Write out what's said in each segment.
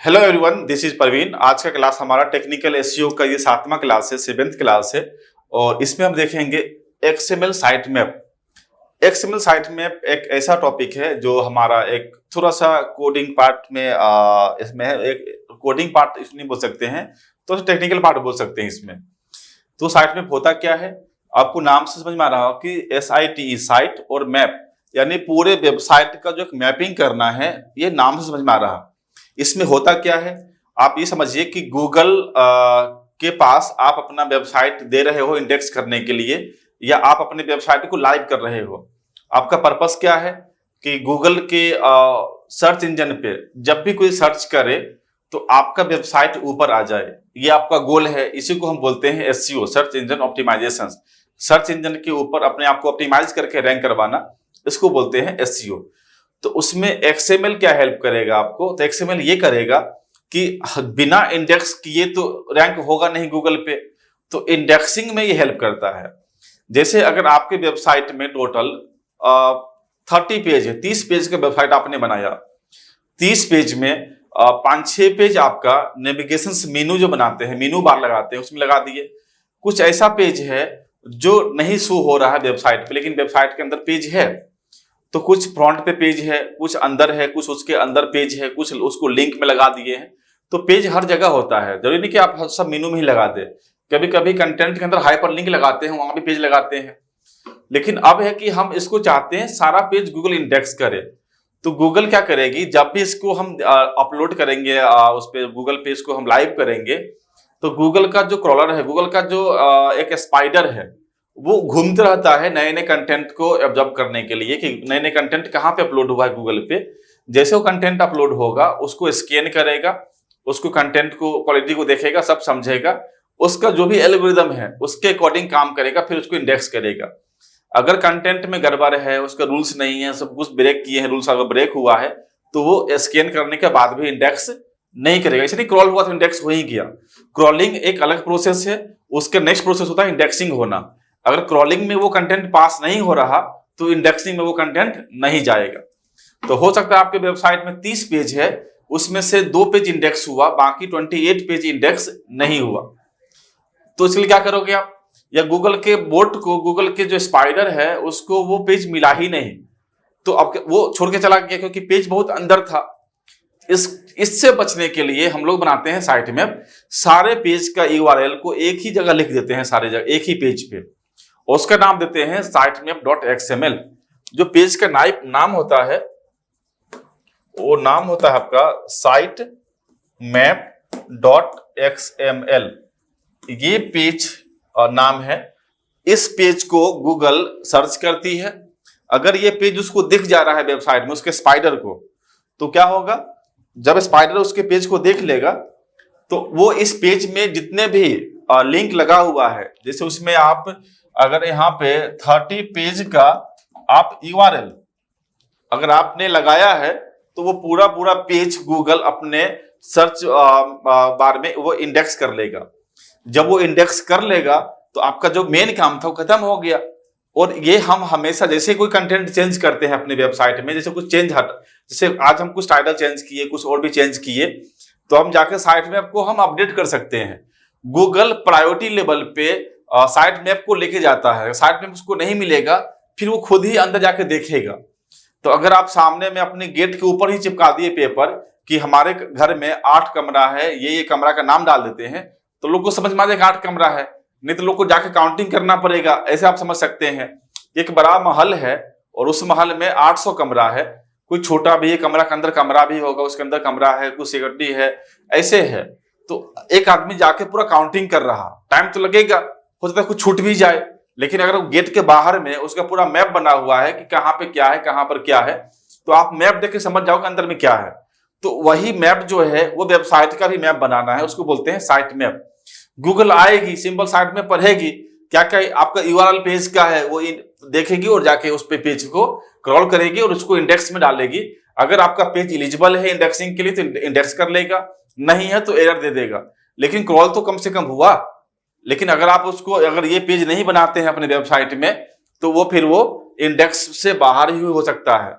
Hello everyone, this is Praveen. आज का class हमारा टेक्निकल एसईओ का ये 7वां क्लास है, 7th क्लास है। और इसमें हम देखेंगे XML site map. XML site map एक ऐसा टॉपिक है जो हमारा एक थोड़ा सा कोडिंग पार्ट में इसमें है। एक कोडिंग पार्ट इसमें बोल सकते हैं, तो टेक्निकल पार्ट बोल सकते हैं इसमें। तो साइट मैप होता क्या है, आपको नाम से समझ में आ रहा हो कि SITE साइट और मैप, यानी पूरे वेबसाइट का जो एक मैपिंग करना है, ये नाम से समझ में आ रहा। इसमें होता क्या है, आप ये समझिए कि गूगल के पास आप अपना वेबसाइट दे रहे हो इंडेक्स करने के लिए, या आप अपने वेबसाइट को लाइव कर रहे हो। आपका पर्पस क्या है कि गूगल के सर्च इंजन पे जब भी कोई सर्च करे तो आपका वेबसाइट ऊपर आ जाए, ये आपका गोल है। इसी को हम बोलते हैं SEO, search engine optimisation. Search engine के ऊपर अपने आप को ऑप्टिमाइज करके रैंक करवाना, इसको बोलते हैं SEO। तो उसमें XML क्या हेल्प करेगा आपको, तो XML ये करेगा कि बिना इंडेक्स किए तो रैंक होगा नहीं गूगल पे, तो इंडेक्सिंग में ये हेल्प करता है। जैसे अगर आपके वेबसाइट में टोटल 30 पेज है, 30 पेज का वेबसाइट आपने बनाया, 30 पेज में 5-6 पेज आपका नेविगेशन मेनू जो बनाते हैं, मेनू बार लगाते हैं, उसमें लगा दिए। कुछ ऐसा पेज है जो नहीं शो हो रहा है वेबसाइट पे, लेकिन वेबसाइट के अंदर पेज है। तो कुछ फ्रंट पे पेज है, कुछ अंदर है, कुछ उसके अंदर पेज है, कुछ उसको लिंक में लगा दिए हैं। तो पेज हर जगह होता है, जरूरी नहीं कि आप सब मेनू में ही लगा दे। कभी कभी कंटेंट के अंदर हाइपर लिंक लगाते हैं, वहां भी पेज लगाते हैं। लेकिन अब है कि हम इसको चाहते हैं सारा पेज गूगल इंडेक्स करे। तो गूगल क्या करेगी, जब भी इसको हम अपलोड करेंगे उस पे गूगल पे, इसको हम लाइव करेंगे, तो गूगल का जो क्रॉलर है, गूगल का जो एक स्पाइडर है, वो घूमते रहता है नए नए कंटेंट को ऑब्जर्व करने के लिए कि नए नए कंटेंट कहाँ पे अपलोड हुआ है गूगल पे। जैसे वो कंटेंट अपलोड होगा, उसको स्कैन करेगा, उसको कंटेंट को क्वालिटी को देखेगा, सब समझेगा, उसका जो भी एल्गोरिदम है उसके अकॉर्डिंग काम करेगा, फिर उसको इंडेक्स करेगा। अगर कंटेंट में गड़बड़ है, उसका रूल्स नहीं है, सब कुछ ब्रेक किए हैं, रूल्स अगर ब्रेक हुआ है, तो वो स्कैन करने के बाद भी इंडेक्स नहीं करेगा। इसलिए क्रॉल हुआ तो इंडेक्स हो ही गया। क्रॉलिंग एक अलग प्रोसेस है, उसके नेक्स्ट प्रोसेस होता है इंडेक्सिंग होना। अगर क्रॉलिंग में वो कंटेंट पास नहीं हो रहा तो इंडेक्सिंग में वो कंटेंट नहीं जाएगा। तो हो सकता है आपके वेबसाइट में 30 पेज है, उसमें से 2 पेज इंडेक्स हुआ, बाकी 28 पेज इंडेक्स नहीं हुआ। तो इसलिए क्या करोगे आप, या गूगल के बोट को, गूगल के जो स्पाइडर है उसको वो पेज मिला ही नहीं, तो अब वो छोड़ के चला गया क्योंकि पेज बहुत अंदर था। इससे बचने के लिए हम लोग बनाते हैं साइट में, सारे पेज का URL को एक ही जगह लिख देते हैं, सारे जगह एक ही पेज पे, उसका नाम देते हैं sitemap.xml। जो पेज का नाम होता है वो नाम होता है आपका sitemap.xml। ये पेज नाम है। इस पेज को गूगल सर्च करती है। अगर ये पेज उसको दिख जा रहा है वेबसाइट में, उसके स्पाइडर को, तो क्या होगा, जब स्पाइडर उसके पेज को देख लेगा तो वो इस पेज में जितने भी लिंक लगा हुआ है, जैसे उसमें आप अगर यहाँ पे 30 पेज का आप URL अगर आपने लगाया है, तो वो पूरा पेज गूगल अपने सर्च बार में वो इंडेक्स कर लेगा। जब वो इंडेक्स कर लेगा तो आपका जो मेन काम था वो खत्म हो गया। और ये हम हमेशा, जैसे कोई कंटेंट चेंज करते हैं अपने वेबसाइट में, जैसे कुछ चेंज जैसे आज हम कुछ टाइटल चेंज किए, कुछ और भी चेंज किए, तो हम जाके साइट में आपको हम अपडेट कर सकते हैं। गूगल प्रायोरिटी लेवल पे साइट मैप को लेके जाता है। साइट मैप उसको नहीं मिलेगा, फिर वो खुद ही अंदर जाके देखेगा। तो अगर आप सामने में अपने गेट के ऊपर ही चिपका दिए पेपर कि हमारे घर में 8 कमरा है, ये कमरा का नाम डाल देते हैं, तो लोग को समझ में आ जाएगा 8 कमरा है। नहीं तो लोग को जाके काउंटिंग करना पड़ेगा। ऐसे आप समझ सकते हैं, एक बड़ा महल है और उस महल में 800 कमरा है, कोई छोटा भी है, कमरा के अंदर कमरा भी होगा, उसके अंदर कमरा है, कुछ सिक्योरिटी है, ऐसे है। तो एक आदमी जाके पूरा काउंटिंग कर रहा, टाइम तो लगेगा, हो सकता है कुछ छूट भी जाए। लेकिन अगर गेट के बाहर में उसका पूरा मैप बना हुआ है कि कहाँ पे क्या है, कहाँ पर क्या है, तो आप मैप देख के समझ जाओ कि अंदर में क्या है। तो वही मैप जो है वो वेबसाइट का भी मैप बनाना है, उसको बोलते हैं साइट मैप। गूगल आएगी, सिंपल साइट में पढ़ेगी क्या क्या आपका URL पेज का है, वो देखेगी और जाके उस पे पेज को क्रॉल करेगी और उसको इंडेक्स में डालेगी। अगर आपका पेज एलिजिबल है इंडेक्सिंग के लिए तो इंडेक्स कर लेगा, नहीं है तो एरर दे देगा, लेकिन क्रॉल तो कम से कम हुआ। लेकिन अगर आप उसको, अगर ये पेज नहीं बनाते हैं अपने वेबसाइट में, तो वो फिर वो इंडेक्स से बाहर ही हो सकता है।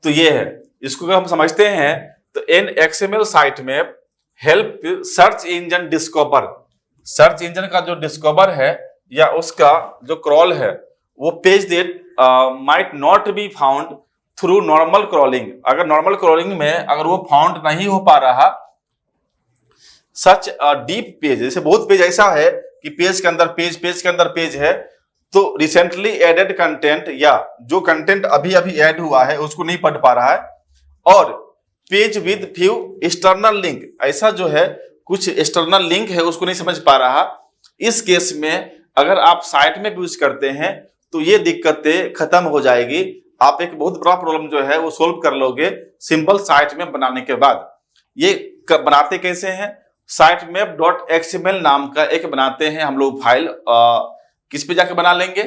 तो ये है, इसको अगर हम समझते हैं तो इन XML site map help search engine discover, search engine का जो डिस्कवर है या उसका जो क्रॉल है वो page that might not be found through normal crawling, अगर नॉर्मल क्रॉलिंग में अगर वो फाउंड नहीं हो पा रहा, सच डीप पेज, जैसे बहुत पेज ऐसा है कि पेज के अंदर पेज के अंदर पेज है, तो रिसेंटली एडेड कंटेंट या जो कंटेंट अभी अभी ऐड हुआ है उसको नहीं पढ़ पा रहा है, और page with few external link, ऐसा जो है कुछ एक्सटर्नल लिंक है उसको नहीं समझ पा रहा, इस केस में अगर आप साइट में यूज करते हैं तो ये दिक्कतें खत्म हो जाएगी, आप एक बहुत बड़ा प्रॉब्लम जो है वो सोल्व कर लोगे सिंपल साइट मैप बनाने के बाद। ये बनाते कैसे हैं, sitemap.xml नाम का एक बनाते हैं हम लोग फाइल, किस पे जाके बना लेंगे,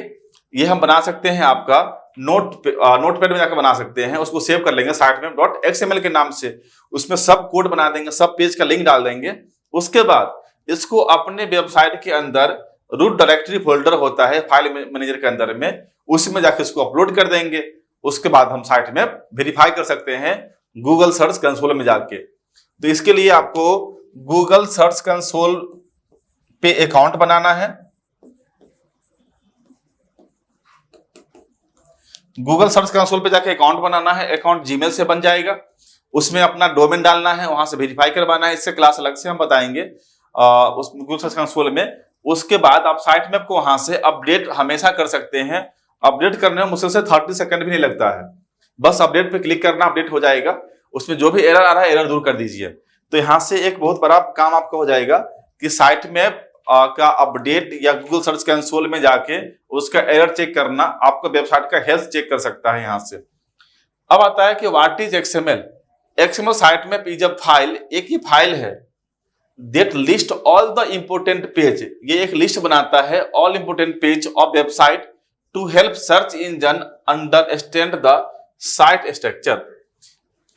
ये हम बना सकते हैं आपका नोटपैड में जाकर बना सकते हैं, उसको सेव कर लेंगे sitemap.xml के नाम से, उसमें सब कोड बना देंगे, सब पेज का लिंक डाल देंगे। उसके बाद इसको अपने वेबसाइट के अंदर रूट डायरेक्टरी फोल्डर होता है फाइल मैनेजर के अंदर में, उसमें जाके इसको अपलोड कर देंगे। उसके बाद हम साइट में वेरीफाई कर सकते हैं गूगल सर्च कंसोल में जाके। तो इसके लिए आपको गूगल सर्च कंसोल पे अकाउंट बनाना है, गूगल सर्च कंसोल पे जाके अकाउंट बनाना है, अकाउंट जीमेल से बन जाएगा, उसमें अपना डोमेन डालना है, वहां से वेरीफाई करवाना है, इससे क्लास अलग से हम बताएंगे उस गूगल सर्च कंसोल में। उसके बाद आप साइट मैप को वहां से अपडेट हमेशा कर सकते हैं, अपडेट करने में मुश्किल से 30 सेकंड भी नहीं लगता है, बस अपडेट पे क्लिक करना, अपडेट हो जाएगा, उसमें जो भी एरर आ रहा है एरर दूर कर दीजिए। तो यहाँ से एक बहुत बड़ा काम आपका हो जाएगा कि साइट मैप का अपडेट या गूगल सर्च कंसोल में जाके उसका एरर चेक करना, आपका वेबसाइट का हेल्थ चेक कर सकता है यहाँ से। अब आता है कि what is XML. XML site map is a file, एक ही फाइल है that list all the important page, ये एक लिस्ट बनाता है all important page of website to help search engine understand the site structure.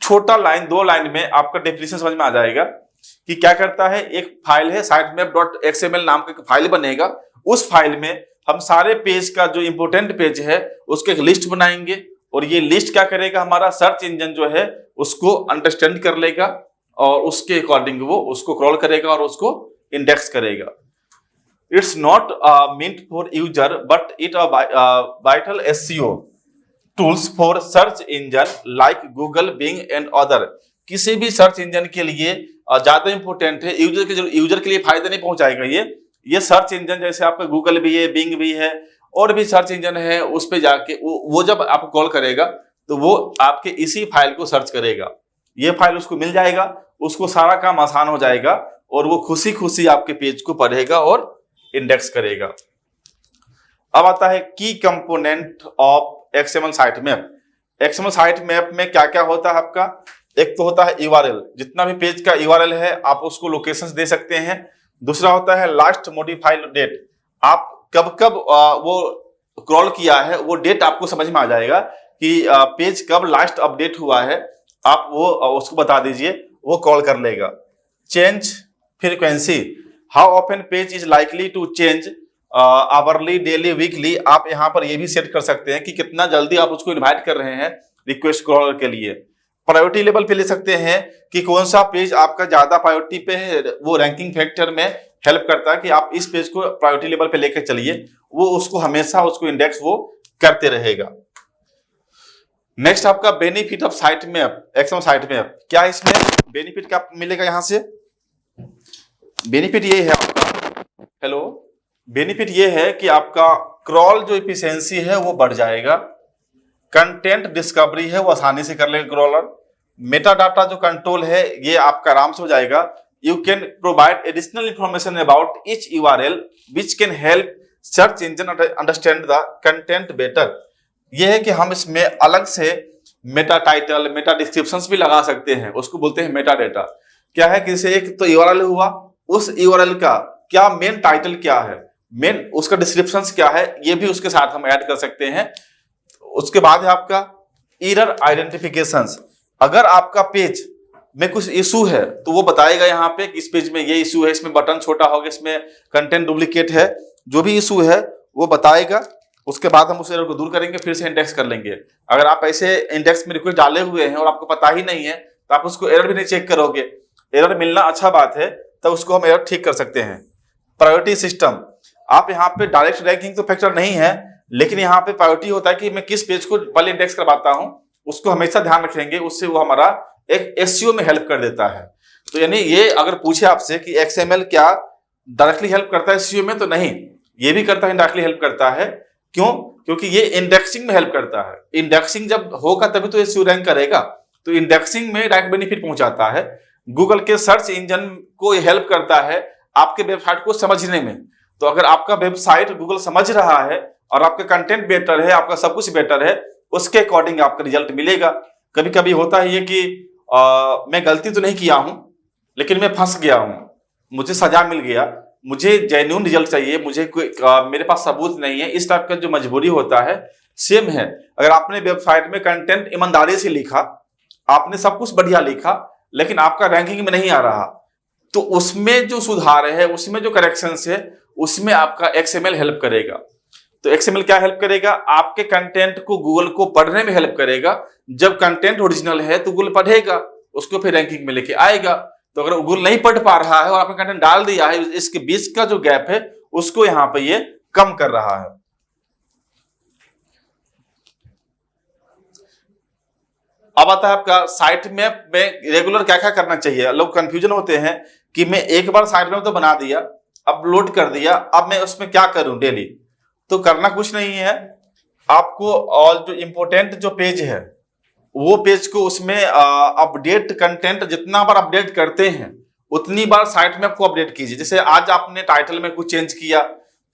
छोटा लाइन, 2 लाइन में आपका डेफिनेशन समझ में आ जाएगा कि क्या करता है। एक फाइल है sitemap.xml नाम का फाइल बनेगा, उस फाइल में हम सारे पेज का जो इंपोर्टेंट पेज है उसके एक लिस्ट बनाएंगे, और ये लिस्ट क्या करेगा, हमारा सर्च इंजन जो है उसको अंडरस्टैंड कर लेगा और उसके अकॉर्डिंग वो उसको क्रॉल करेगा और उसको इंडेक्स करेगा। It's not meant for user but it vital SEO tools for search engine like Google, Bing and other. किसी भी सर्च इंजन के लिए ज्यादा इंपोर्टेंट है, यूजर के लिए फायदा नहीं पहुंचाएगा ये सर्च इंजन, जैसे आपका गूगल भी है, बिंग भी है, और भी सर्च इंजन है, उस पे जाके वो जब आपको कॉल करेगा तो वो आपके इसी फाइल को सर्च करेगा, ये फाइल उसको मिल जाएगा, उसको सारा काम आसान हो जाएगा और वो खुशी खुशी आपके पेज को पढ़ेगा और इंडेक्स करेगा। अब आता है की component of XML site map. XML site map में क्या क्या होता है आपका, एक तो होता है यूआरएल, जितना भी पेज का यूआरएल है आप उसको लोकेशंस दे सकते हैं। दूसरा होता है लास्ट मॉडिफाइड डेट, आप कब कब वो क्रॉल किया है वो डेट आपको समझ में आ जाएगा कि पेज कब लास्ट अपडेट हुआ है, आप वो उसको बता दीजिए, वो कॉल कर लेगा। Change frequency, how often page is likely to change hourly, daily, weekly, आप यहाँ पर ये भी सेट कर सकते हैं कि कितना जल्दी आप उसको इनवाइट कर रहे हैं रिक्वेस्ट क्रॉलर के लिए। प्रायोरिटी लेवल पे ले सकते हैं कि कौन सा पेज आपका ज्यादा प्रायोरिटी पे है, वो रैंकिंग फैक्टर में हेल्प करता है कि आप इस पेज को प्रायोरिटी लेवल पे लेकर चलिए, वो उसको हमेशा उसको इंडेक्स वो करते रहेगा। नेक्स्ट आपका benefit of site map, XML site map, क्या इसमें बेनिफिट क्या मिलेगा, यहां से बेनिफिट ये है आपका, हेलो, बेनिफिट ये है कि आपका क्रॉल जो एफिशिएंसी है वो बढ़ जाएगा, कंटेंट डिस्कवरी है वो आसानी से कर लेगा क्रॉलर, मेटा डाटा जो कंट्रोल है ये आपका आराम से हो जाएगा, you can provide additional information about each URL which can help search engine understand the content better. यह है कि हम इसमें अलग से मेटा टाइटल, मेटा डिस्क्रिप्शंस भी लगा सकते हैं, उसको बोलते हैं मेटा डेटा। क्या है कि जैसे एक तो यूआरएल हुआ, उस यूआरएल का क्या मेन टाइटल क्या है, मेन उसका डिस्क्रिप्शंस क्या है, ये भी उसके साथ हम ऐड कर सकते हैं। उसके बाद है आपका एरर आइडेंटिफिकेशंस, अगर आपका पेज में कुछ इशू है तो वो बताएगा यहाँ पे कि इस पेज में ये इशू है, इसमें बटन छोटा हो गया, इसमें कंटेंट डुप्लीकेट है, जो भी इशू है वो बताएगा। उसके बाद हम उस एरर को दूर करेंगे, फिर से इंडेक्स कर लेंगे। अगर आप ऐसे इंडेक्स में रिक्वेस्ट डाले हुए हैं और आपको पता ही नहीं है तो आप उसको एरर भी नहीं चेक करोगे, एरर मिलना अच्छा बात है, तो उसको हम एरर ठीक कर सकते हैं। प्रायोरिटी सिस्टम, आप यहाँ पे डायरेक्ट रैंकिंग तो फैक्टर नहीं है, लेकिन यहाँ पे प्रायोरिटी होता है कि मैं किस पेज को पहले इंडेक्स करवाता हूँ, उसको हमेशा ध्यान रखेंगे, उससे वो हमारा एक एसईओ में हेल्प कर देता है। तो यानी ये अगर पूछे आपसे कि एक्सएमएल क्या डायरेक्टली हेल्प करता है एसईओ में, तो नहीं, ये भी करता है, डायरेक्टली हेल्प करता है। क्यों? क्योंकि ये इंडेक्सिंग में हेल्प करता है। इंडेक्सिंग जब होगा तभी तो एसईओ रैंक करेगा, तो इंडेक्सिंग में डायरेक्ट बेनिफिट पहुंचाता है। गूगल के सर्च इंजन को हेल्प करता है आपके वेबसाइट को समझने में। तो अगर आपका वेबसाइट गूगल समझ रहा है और आपका कंटेंट बेटर है, आपका सब कुछ बेटर है, उसके अकॉर्डिंग आपका रिजल्ट मिलेगा। कभी कभी होता है ये कि मैं गलती तो नहीं किया हूं, लेकिन मैं फंस गया हूं, मुझे सजा मिल गया, मुझे जेन्युइन रिजल्ट चाहिए, मुझे कोई मेरे पास सबूत नहीं है, इस टाइप का जो मजबूरी होता है, सेम है। अगर आपने वेबसाइट में कंटेंट ईमानदारी से लिखा, आपने सब कुछ बढ़िया लिखा, लेकिन आपका रैंकिंग में नहीं आ रहा, तो उसमें जो सुधार है, उसमें जो करेक्शंस है, उसमें आपका एक्सएमएल हेल्प करेगा। तो एक्सएमएल क्या हेल्प करेगा? आपके कंटेंट को गूगल को पढ़ने में हेल्प करेगा। जब कंटेंट ओरिजिनल है तो गूगल पढ़ेगा, उसको फिर रैंकिंग में लेके आएगा। तो अगर गूगल नहीं पढ़ पा रहा है और आपने कंटेंट डाल दिया है, इसके बीच का जो गैप है उसको यहां पे ये कम कर रहा है। अब आता है आपका साइट मैप में रेगुलर क्या क्या करना चाहिए। लोग कंफ्यूजन होते हैं कि मैं एक बार साइट मैप तो बना दिया, अपलोड कर दिया, अब मैं उसमें क्या करूं डेली। तो करना कुछ नहीं है, आपको और जो इंपोर्टेंट जो पेज है वो पेज को उसमें अपडेट कंटेंट जितना बार अपडेट करते हैं उतनी बार साइट मैप को अपडेट कीजिए। जैसे आज आपने टाइटल में कुछ चेंज किया,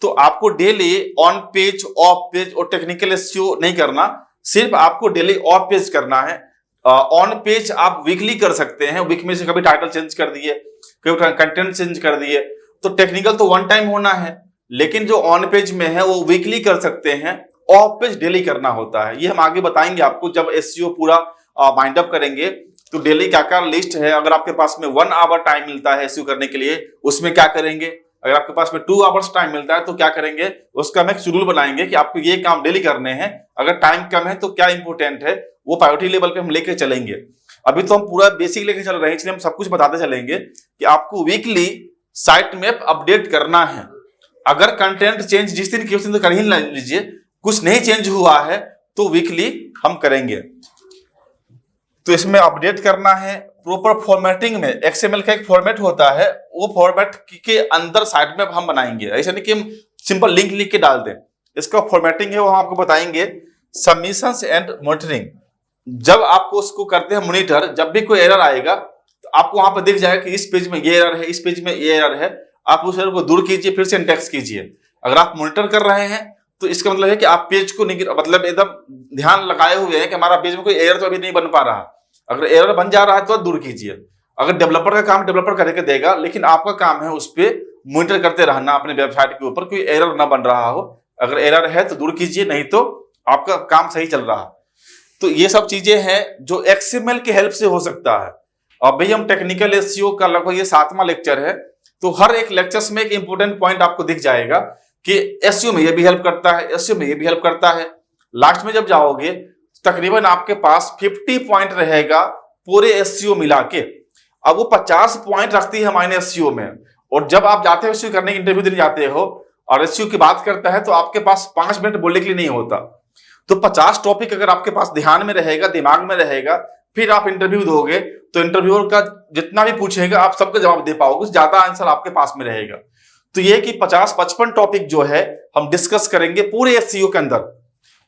तो आपको daily on page, of page और टेक्निकल एसईओ नहीं करना, सिर्फ आपको डेली ऑफ पेज करना है। ऑन पेज आप वीकली कर सकते हैं, वीक में से कभी टाइटल चेंज कर दिए, कभी कंटेंट चेंज कर दिए। तो टेक्निकल तो वन टाइम होना है, लेकिन जो ऑन पेज में है वो वीकली कर सकते हैं, ऑफ पेज डेली करना होता है। ये हम आगे बताएंगे आपको जब एसईओ पूरा माइंड अप करेंगे, तो डेली क्या क्या लिस्ट है। अगर आपके पास में 1 आवर टाइम मिलता है एसईओ करने के लिए, उसमें क्या करेंगे। अगर आपके पास में 2 आवर्स टाइम मिलता है तो क्या करेंगे, उसका हम एक शेड्यूल बनाएंगे कि आपको ये काम डेली करने हैं। अगर टाइम कम है तो क्या इंपोर्टेंट है, वो प्रायोरिटी लेवल पे हम लेके चलेंगे। अभी तो हम पूरा बेसिक लेके चल रहे हैं, इसलिए हम सब कुछ बताते चलेंगे कि आपको वीकली साइट मैप अपडेट करना है। अगर कंटेंट चेंज जिस दिन की उस दिन तो कर ही लीजिए, कुछ नहीं चेंज हुआ है तो वीकली हम करेंगे। तो इसमें अपडेट करना है प्रॉपर फॉर्मेटिंग में। एक्सएमएल का एक फॉर्मेट होता है, वो फॉर्मेट के अंदर साइट मैप हम बनाएंगे। ऐसा नहीं कि हम सिंपल लिंक लिख के डाल दें, इसका फॉर्मेटिंग है वो हम आपको बताएंगे। सबमिशंस एंड मॉनिटरिंग, जब आपको उसको करते हैं मॉनिटर, जब भी कोई एरर आएगा तो आपको वहां पर दिख जाएगा कि इस पेज में ये एरर है, इस पेज में ये एरर है, आप उस एरर को दूर कीजिए, फिर से इंडेक्स कीजिए। अगर आप मॉनिटर कर रहे हैं तो इसका मतलब है कि आप पेज को मतलब एकदम ध्यान लगाए हुए हैं कि हमारा पेज में कोई एरर तो अभी नहीं बन पा रहा। अगर एरर बन जा रहा है तो दूर कीजिए। अगर डेवलपर का काम डेवलपर करके देगा, लेकिन आपका काम है उस पर मॉनिटर करते रहना अपने वेबसाइट के ऊपर, कोई एरर ना बन रहा हो। अगर एरर है तो दूर कीजिए, नहीं तो आपका काम सही चल रहा। तो ये सब चीजें हैं जो एक्सएमएल की हेल्प से हो सकता है। अब भाई हम टेक्निकल एसईओ का लगभग ये 7वां लेक्चर है, तो हर एक लेक्चर्स में एक इंपोर्टेंट पॉइंट आपको दिख जाएगा कि एसईओ में ये भी हेल्प करता है, एसईओ में ये भी हेल्प करता है। लास्ट में जब जाओगे तकरीबन आपके पास 50 पॉइंट रहेगा पूरे एसईओ मिला के। अब वो 50 पॉइंट रखती है हमारे एसईओ में, और जब आप जाते हो एसईओ करने की, इंटरव्यू देने जाते हो और एसईओ की बात करता है, तो आपके पास 5 मिनट बोलने के लिए नहीं होता। तो 50 टॉपिक अगर आपके पास ध्यान में रहेगा, दिमाग में रहेगा, फिर आप इंटरव्यू दोगे तो इंटरव्यूअर का जितना भी पूछेगा आप सबका जवाब दे पाओगे, ज्यादा आंसर आपके पास में रहेगा। तो ये कि 50-55 टॉपिक जो है हम डिस्कस करेंगे पूरे एसईओ के अंदर,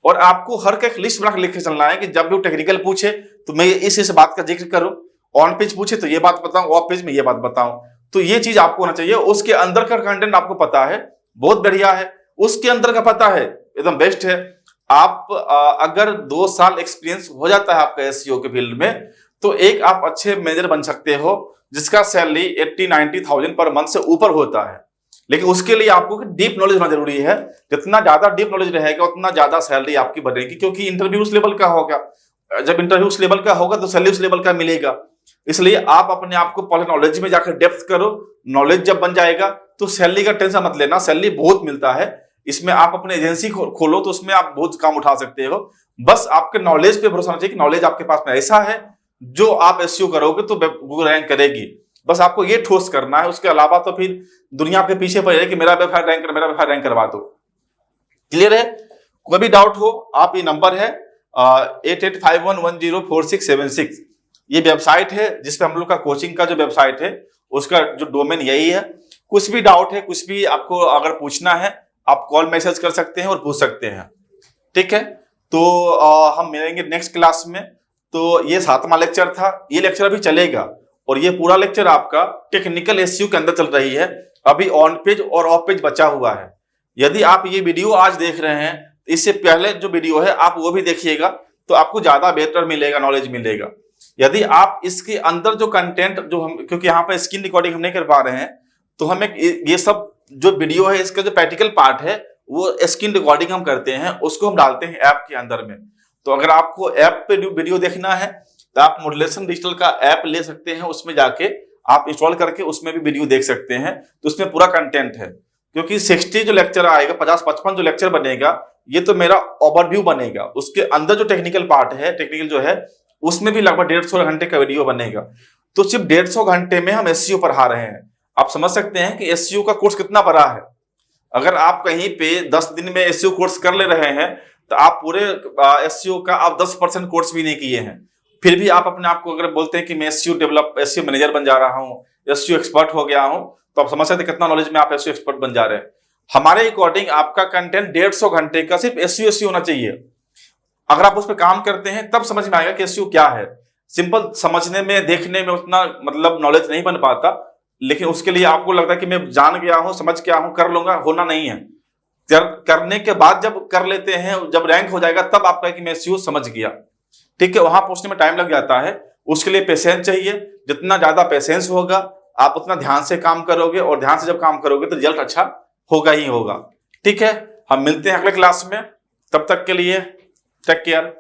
और आपको हर का एक लिस्ट बना के लिख के चलना है कि जब भी टेक्निकल पूछे तो मैं इस बात का जिक्र करूं, ऑन पेज पूछे तो ये बात बताऊं, ऑफ पेज में ये बात बताऊं। तो ये चीज आपको होना चाहिए। उसके अंदर का कंटेंट आपको पता है, बहुत बढ़िया है। उसके अंदर का पता है, एकदम बेस्ट है। आप अगर 2 साल एक्सपीरियंस हो जाता है आपका एसईओ के फील्ड में, तो एक आप अच्छे मैनेजर बन सकते हो जिसका सैलरी 80-90,000 पर मंथ से ऊपर होता है। लेकिन उसके लिए आपको डीप नॉलेज होना जरूरी है। जितना ज्यादा डीप नॉलेज रहेगा उतना ज्यादा सैलरी आपकी बढ़ेगी, क्योंकि इंटरव्यू उस लेवल का होगा। जब इंटरव्यू उस लेवल का होगा तो सैलरी उस लेवल का मिलेगा। इसलिए आप अपने आप को पहले नॉलेज में जाकर डेप्थ करो। नॉलेज जब बन जाएगा तो सैलरी का टेंशन मत लेना, सैलरी बहुत मिलता है। इसमें आप अपने एजेंसी खोलो तो उसमें आप बहुत काम उठा सकते हो। बस आपके नॉलेज पे भरोसा होना चाहिए कि नॉलेज आपके पास में ऐसा है जो आप एसईओ करोगे तो गूगल रैंक करेगी। बस आपको ये ठोस करना है, उसके अलावा तो फिर दुनिया आपके पीछे पड़ जाएगी कि मेरा वेबसाइट रैंक करवा दो। क्लियर है? कोई भी डाउट हो आप, ये नंबर है 8851104676, ये वेबसाइट है जिसपे हम लोग का कोचिंग का जो वेबसाइट है उसका जो डोमेन यही है। कुछ भी डाउट है, कुछ भी आपको अगर पूछना है, आप कॉल मैसेज कर सकते हैं और पूछ सकते हैं। ठीक है, तो हम मिलेंगे नेक्स्ट क्लास में। तो ये 7वां लेक्चर था, ये लेक्चर अभी चलेगा और ये पूरा लेक्चर आपका टेक्निकल एसईओ के अंदर चल रही है। अभी ऑन पेज और ऑफ पेज बचा हुआ है। यदि आप ये वीडियो आज देख रहे हैं, इससे पहले जो वीडियो है आप वो भी देखिएगा, तो आपको ज्यादा बेहतर मिलेगा, नॉलेज मिलेगा। यदि आप इसके अंदर जो कंटेंट जो हम, क्योंकि यहाँ पे स्क्रीन रिकॉर्डिंग हम नहीं कर पा रहे हैं, तो हमें ये सब जो वीडियो है इसका जो प्रैक्टिकल पार्ट है वो स्क्रीन रिकॉर्डिंग हम करते हैं, उसको हम डालते हैं ऐप के अंदर में। तो अगर आपको ऐप पे वीडियो देखना है तो आप मॉड्यूलेशन डिजिटल का ऐप ले सकते हैं, उसमें जाके आप इंस्टॉल करके उसमें भी वीडियो देख सकते हैं। तो उसमें पूरा कंटेंट है, क्योंकि 60 जो लेक्चर आएगा, 50-55 जो लेक्चर बनेगा, ये तो मेरा ओवरव्यू बनेगा। उसके अंदर जो टेक्निकल पार्ट है, टेक्निकल जो है, उसमें भी लगभग 150 घंटे का वीडियो बनेगा। तो सिर्फ 150 घंटे में हम एसईओ पढ़ा रहे हैं। आप समझ सकते हैं कि एसईओ का कोर्स कितना बड़ा है। अगर आप कहीं पे 10 दिन में एसईओ कोर्स कर ले रहे हैं, तो आप पूरे एसईओ का आप 10% कोर्स भी नहीं किए हैं, फिर भी आप अपने आप को अगर बोलते हैं कि मैं एसईओ मैनेजर बन जा रहा हूँ, एसईओ एक्सपर्ट हो गया हूँ, तो आप समझ सकते हैं कितना नॉलेज में आप एसईओ एक्सपर्ट बन जा रहे हैं। हमारे अकॉर्डिंग आपका कंटेंट 150 घंटे का सिर्फ एसईओ होना चाहिए। अगर आप उस पर काम करते हैं तब समझ में आएगा कि एसईओ क्या है। सिंपल समझने में, देखने में उतना मतलब नॉलेज नहीं बन पाता, लेकिन उसके लिए आपको लगता है कि मैं जान गया हूं, समझ गया हूं, कर लूंगा, होना नहीं है। करने के बाद जब कर लेते हैं, जब रैंक हो जाएगा, तब आप कहें कि मैं एसईओ समझ गया। ठीक है, वहां पहुंचने में टाइम लग जाता है। उसके लिए पेशेंस चाहिए। जितना ज्यादा पेशेंस होगा, आप उतना ध्यान से काम करोगे, और ध्यान से जब काम करोगे तो रिजल्ट अच्छा होगा ही होगा। ठीक है, हम मिलते हैं अगले क्लास में। तब तक के लिए टेक केयर।